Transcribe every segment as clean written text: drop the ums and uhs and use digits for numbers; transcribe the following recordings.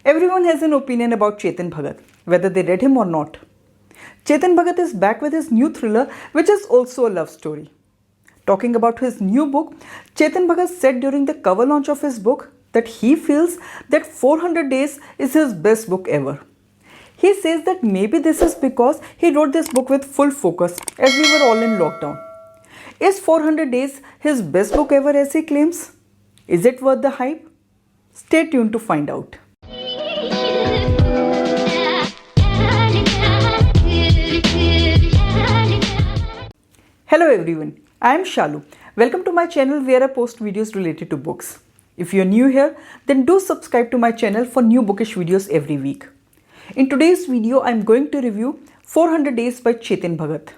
Everyone has an opinion about Chetan Bhagat, whether they read him or not. Chetan Bhagat is back with his new thriller, which is also a love story. Talking about his new book, Chetan Bhagat said during the cover launch of his book that he feels that 400 Days is his best book ever. He says that maybe this is because he wrote this book with full focus as we were all in lockdown. Is 400 Days his best book ever as he claims? Is it worth the hype? Stay tuned to find out. Hello everyone, I am Shalu. Welcome to my channel where I post videos related to books. If you are new here, then do subscribe to my channel for new bookish videos every week. In today's video, I am going to review 400 Days by Chetan Bhagat.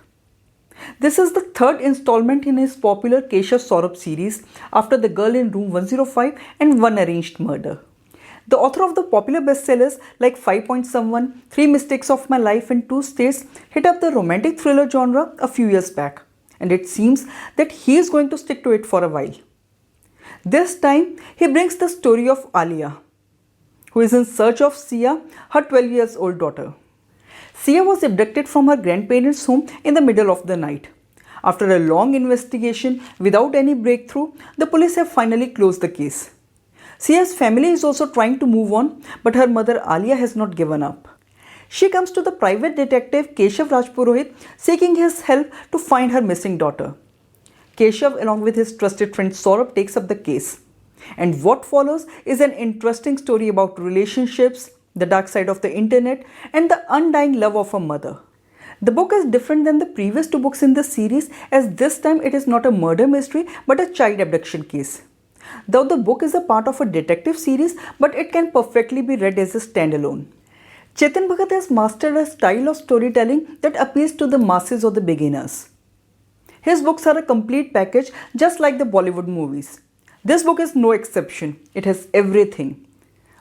This is the third installment in his popular Keshav Saurabh series after The Girl in Room 105 and One Arranged Murder. The author of the popular bestsellers like 5 Point Someone, 3 Mistakes of My Life and 2 States hit up the romantic thriller genre a few years back, and it seems that he is going to stick to it for a while. This time, he brings the story of Alia, who is in search of Sia, her 12 years old daughter. Sia was abducted from her grandparents' home in the middle of the night. After a long investigation without any breakthrough, the police have finally closed the case. Sia's family is also trying to move on, but her mother Alia has not given up. She comes to the private detective Keshav Rajpurohit seeking his help to find her missing daughter. Keshav, along with his trusted friend Saurabh, takes up the case. And what follows is an interesting story about relationships, the dark side of the internet, and the undying love of a mother. The book is different than the previous 2 books in the series, as this time it is not a murder mystery but a child abduction case. Though the book is a part of a detective series, but it can perfectly be read as a standalone. Chetan Bhagat has mastered a style of storytelling that appeals to the masses or the beginners. His books are a complete package just like the Bollywood movies. This book is no exception. It has everything.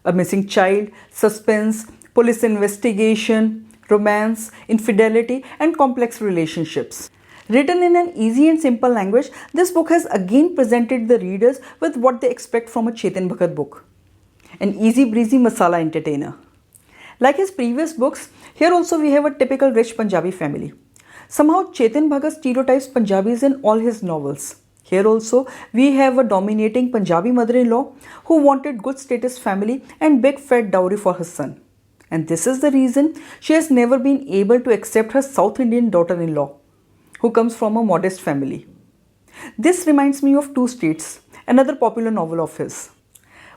A missing child, suspense, police investigation, romance, infidelity, and complex relationships. Written in an easy and simple language, this book has again presented the readers with what they expect from a Chetan Bhagat book. An easy breezy masala entertainer. Like his previous books, here also we have a typical rich Punjabi family. Somehow Chetan Bhagat stereotypes Punjabis in all his novels. Here also we have a dominating Punjabi mother-in-law who wanted good status family and big fat dowry for her son. And this is the reason she has never been able to accept her South Indian daughter-in-law, who comes from a modest family. This reminds me of 2 States, another popular novel of his.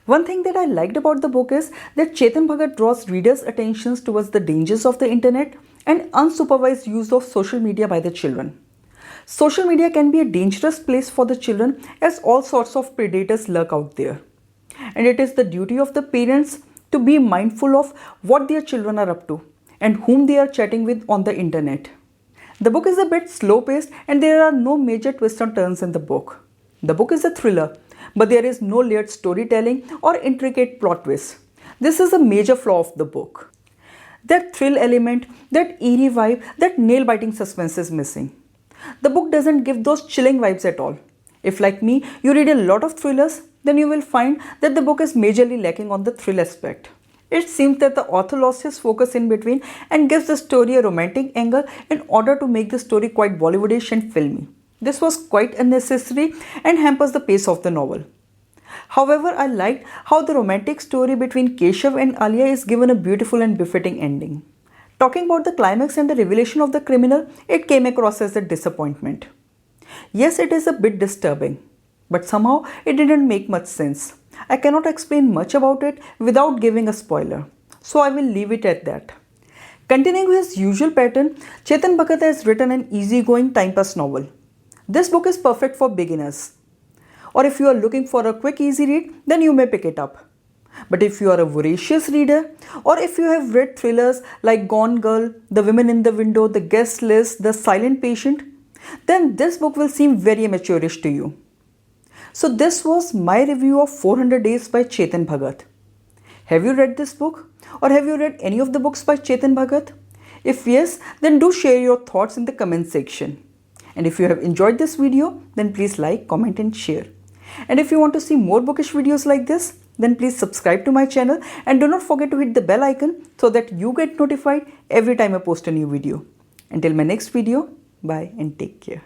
One thing that I liked about the book is that Chetan Bhagat draws readers' attentions towards the dangers of the internet and unsupervised use of social media by the children. Social media can be a dangerous place for the children as all sorts of predators lurk out there. And it is the duty of the parents to be mindful of what their children are up to and whom they are chatting with on the internet. The book is a bit slow-paced and there are no major twists or turns in the book. The book is a thriller, but there is no layered storytelling or intricate plot twists. This is a major flaw of the book. That thrill element, that eerie vibe, that nail-biting suspense is missing. The book doesn't give those chilling vibes at all. If, like me, you read a lot of thrillers, then you will find that the book is majorly lacking on the thrill aspect. It seems that the author lost his focus in between and gives the story a romantic angle in order to make the story quite Bollywoodish and filmy. This was quite unnecessary and hampers the pace of the novel. However, I liked how the romantic story between Keshav and Alia is given a beautiful and befitting ending. Talking about the climax and the revelation of the criminal, it came across as a disappointment. Yes, it is a bit disturbing, but somehow it didn't make much sense. I cannot explain much about it without giving a spoiler, so I will leave it at that. Continuing with his usual pattern, Chetan Bhagat has written an easygoing time pass novel. This book is perfect for beginners. Or if you are looking for a quick easy read, then you may pick it up. But if you are a voracious reader, or if you have read thrillers like Gone Girl, The Women in the Window, The Guest List, The Silent Patient, then this book will seem very amateurish to you. So this was my review of 400 Days by Chetan Bhagat. Have you read this book? Or have you read any of the books by Chetan Bhagat? If yes, then do share your thoughts in the comment section. And if you have enjoyed this video, then please like, comment and share. And if you want to see more bookish videos like this, then please subscribe to my channel and do not forget to hit the bell icon so that you get notified every time I post a new video. Until my next video, bye and take care.